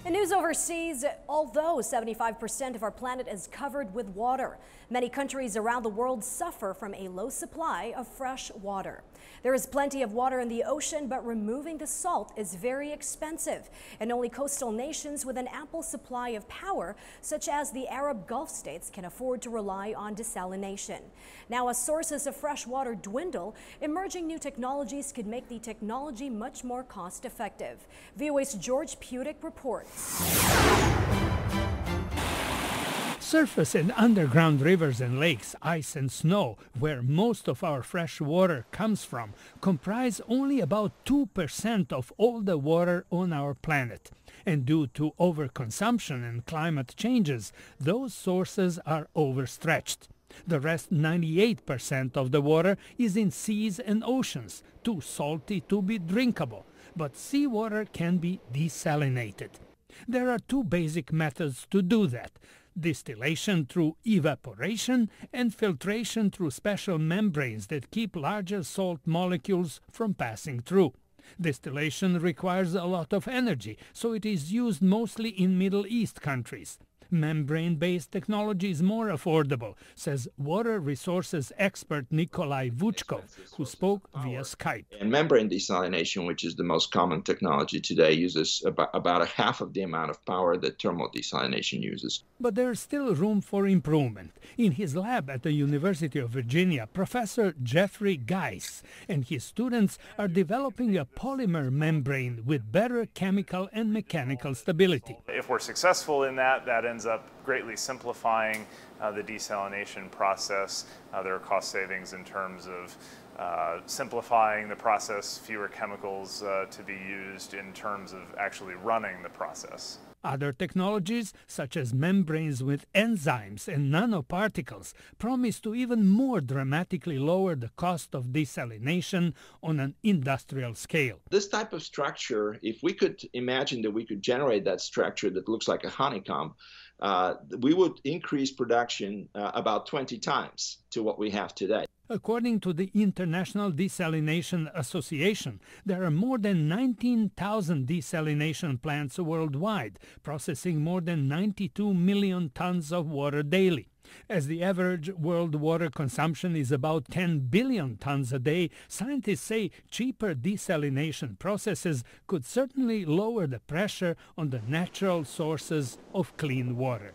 In news overseas, although 75% of our planet is covered with water, many countries around the world suffer from a low supply of fresh water. There is plenty of water in the ocean, but removing the salt is very expensive, and only coastal nations with an ample supply of power, such as the Arab Gulf states, can afford to rely on desalination. Now, as sources of fresh water dwindle, emerging new technologies could make the technology much more cost-effective. VOA's George Pudic reports. Surface and underground rivers and lakes, ice and snow, where most of our fresh water comes from, comprise only about 2% of all the water on our planet. And due to overconsumption and climate changes, those sources are overstretched. The rest 98% of the water is in seas and oceans, too salty to be drinkable. But seawater can be desalinated. There are two basic methods to do that: distillation through evaporation and filtration through special membranes that keep larger salt molecules from passing through. Distillation requires a lot of energy, so it is used mostly in Middle East countries. Membrane-based technology is more affordable, says water resources expert Nikolai Vuchkov, who spoke via Skype. And membrane desalination, which is the most common technology today, uses about a half of the amount of power that thermal desalination uses. But there's still room for improvement. In his lab at the University of Virginia, Professor Jeffrey Geis and his students are developing a polymer membrane with better chemical and mechanical stability. If we're successful in that, that ends up greatly simplifying the desalination process. There are cost savings in terms of simplifying the process, fewer chemicals to be used in terms of actually running the process. Other technologies, such as membranes with enzymes and nanoparticles, promise to even more dramatically lower the cost of desalination on an industrial scale. This type of structure, if we could imagine that we could generate that structure that looks like a honeycomb, we would increase production about 20 times to what we have today. According to the International Desalination Association, there are more than 19,000 desalination plants worldwide, processing more than 92 million tons of water daily. As the average world water consumption is about 10 billion tons a day, scientists say cheaper desalination processes could certainly lower the pressure on the natural sources of clean water.